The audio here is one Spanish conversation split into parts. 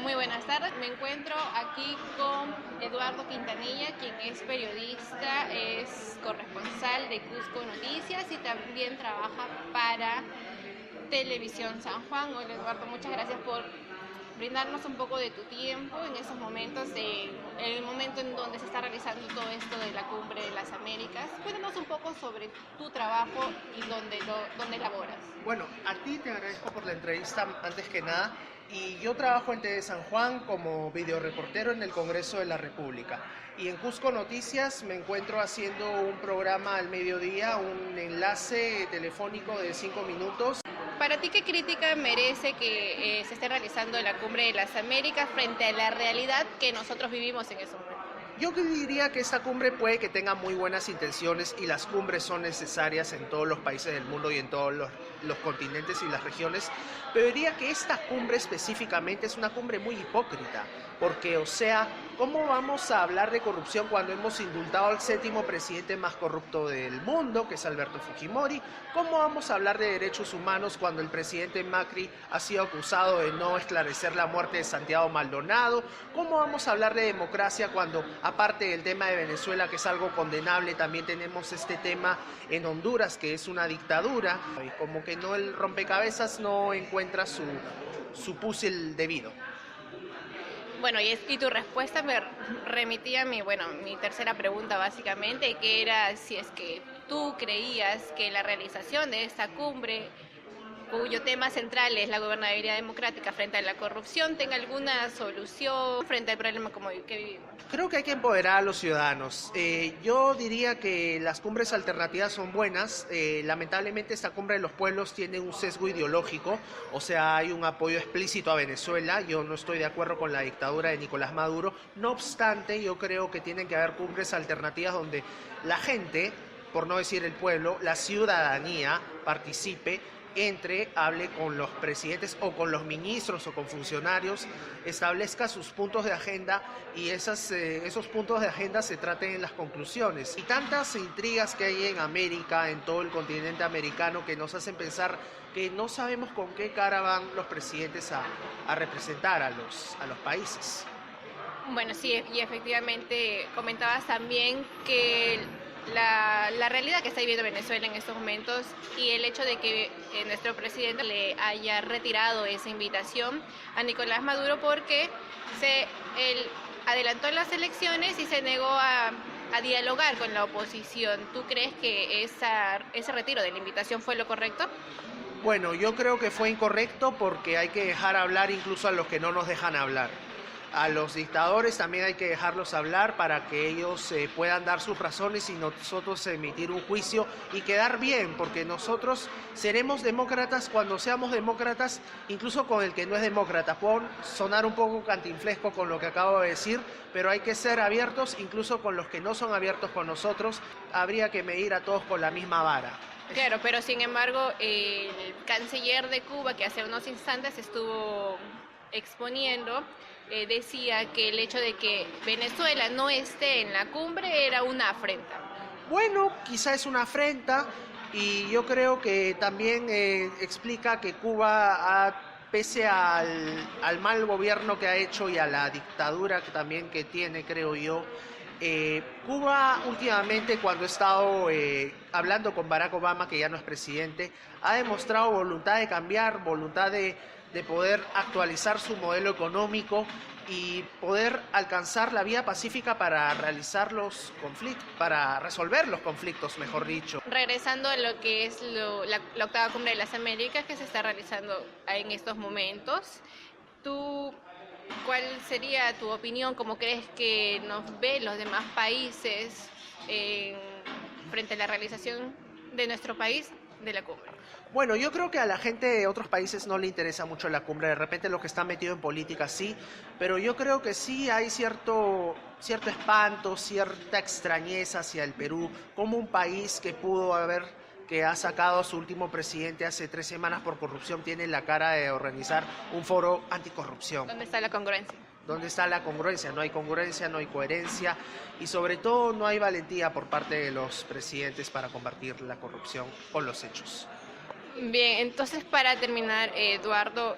Muy buenas tardes, me encuentro aquí con Eduardo Quintanilla, quien es periodista, es corresponsal de Cusco Noticias y también trabaja para Televisión San Juan. Hola Eduardo, muchas gracias por brindarnos un poco de tu tiempo en esos momentos, en el momento en donde se está realizando todo esto de la Cumbre de las Américas. Cuéntanos un poco sobre tu trabajo y dónde laboras. Bueno, a ti te agradezco por la entrevista antes que nada. Y yo trabajo en TV San Juan como videoreportero en el Congreso de la República. Y en Cusco Noticias me encuentro haciendo un programa al mediodía, un enlace telefónico de 5 minutos. Para ti, ¿qué crítica merece que se esté realizando la Cumbre de las Américas frente a la realidad que nosotros vivimos en ese momento? Yo diría que esta cumbre puede que tenga muy buenas intenciones y las cumbres son necesarias en todos los países del mundo y en todos los continentes y las regiones, pero diría que esta cumbre específicamente es una cumbre muy hipócrita, porque, o sea, ¿cómo vamos a hablar de corrupción cuando hemos indultado al séptimo presidente más corrupto del mundo, que es Alberto Fujimori? ¿Cómo vamos a hablar de derechos humanos cuando el presidente Macri ha sido acusado de no esclarecer la muerte de Santiago Maldonado? ¿Cómo vamos a hablar de democracia cuando, aparte del tema de Venezuela, que es algo condenable, también tenemos este tema en Honduras, que es una dictadura? Y como que no, el rompecabezas no encuentra su puzzle debido. Bueno, y tu respuesta me remitía a mi tercera pregunta básicamente, que era si es que tú creías que la realización de esta cumbre, cuyo tema central es la gobernabilidad democrática frente a la corrupción, tenga alguna solución frente al problema como que vivimos. Creo que hay que empoderar a los ciudadanos. Yo diría que las cumbres alternativas son buenas. Lamentablemente esta cumbre de los pueblos tiene un sesgo ideológico, o sea, hay un apoyo explícito a Venezuela. Yo no estoy de acuerdo con la dictadura de Nicolás Maduro. No obstante, yo creo que tienen que haber cumbres alternativas donde la gente, por no decir el pueblo, la ciudadanía participe, hable con los presidentes o con los ministros o con funcionarios, establezca sus puntos de agenda y esos puntos de agenda se traten en las conclusiones. Y tantas intrigas que hay en América, en todo el continente americano, que nos hacen pensar que no sabemos con qué cara van los presidentes a representar a los países. Bueno, sí, y efectivamente comentabas también que la realidad que está viviendo Venezuela en estos momentos y el hecho de que nuestro presidente le haya retirado esa invitación a Nicolás Maduro porque él adelantó las elecciones y se negó a dialogar con la oposición. ¿Tú crees que ese retiro de la invitación fue lo correcto? Bueno, yo creo que fue incorrecto porque hay que dejar hablar incluso a los que no nos dejan hablar. A los dictadores también hay que dejarlos hablar para que ellos puedan dar sus razones y nosotros emitir un juicio y quedar bien, porque nosotros seremos demócratas cuando seamos demócratas, incluso con el que no es demócrata. Puedo sonar un poco cantinflesco con lo que acabo de decir, pero hay que ser abiertos, incluso con los que no son abiertos con nosotros. Habría que medir a todos con la misma vara. Claro, pero sin embargo, el canciller de Cuba, que hace unos instantes estuvo exponiendo, decía que el hecho de que Venezuela no esté en la cumbre era una afrenta. Bueno, quizá es una afrenta y yo creo que también explica que Cuba, pese al mal gobierno que ha hecho y a la dictadura que tiene, creo yo, Cuba últimamente, cuando he estado hablando con Barack Obama, que ya no es presidente, ha demostrado voluntad de cambiar, voluntad de poder actualizar su modelo económico y poder alcanzar la vía pacífica para realizar los conflictos, para resolver los conflictos, mejor dicho. Regresando a lo que es la octava cumbre de las Américas que se está realizando en estos momentos, ¿cuál sería tu opinión? ¿Cómo crees que nos ven los demás países frente a la realización de nuestro país de la cumbre? Bueno, yo creo que a la gente de otros países no le interesa mucho la cumbre, de repente los que están metidos en política sí, pero yo creo que sí hay cierto espanto, cierta extrañeza hacia el Perú, como un país que ha sacado a su último presidente hace 3 semanas por corrupción, tiene la cara de organizar un foro anticorrupción. ¿Dónde está la congruencia? ¿Dónde está la congruencia? No hay congruencia, no hay coherencia y sobre todo no hay valentía por parte de los presidentes para combatir la corrupción con los hechos. Bien, entonces para terminar, Eduardo,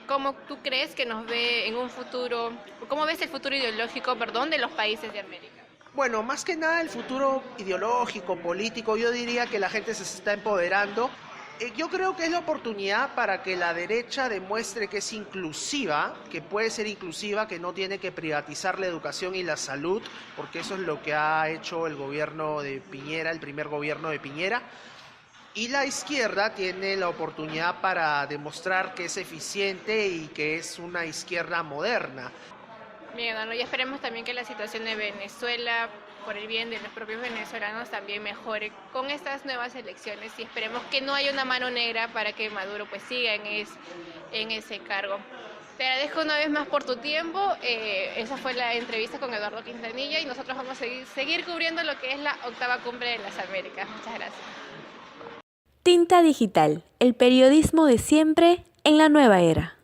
¿cómo tú crees que nos ve en un futuro, cómo ves el futuro ideológico, perdón, de los países de América? Bueno, más que nada el futuro ideológico, político, yo diría que la gente se está empoderando. Yo creo que es la oportunidad para que la derecha demuestre que es inclusiva, que puede ser inclusiva, que no tiene que privatizar la educación y la salud, porque eso es lo que ha hecho el gobierno de Piñera, el primer gobierno de Piñera. Y la izquierda tiene la oportunidad para demostrar que es eficiente y que es una izquierda moderna. Bien, Eduardo, y esperemos también que la situación de Venezuela, por el bien de los propios venezolanos, también mejore con estas nuevas elecciones y esperemos que no haya una mano negra para que Maduro pues siga en ese cargo. Te agradezco una vez más por tu tiempo. Esa fue la entrevista con Eduardo Quintanilla y nosotros vamos a seguir cubriendo lo que es la octava cumbre de las Américas. Muchas gracias. Tinta Digital, el periodismo de siempre en la nueva era.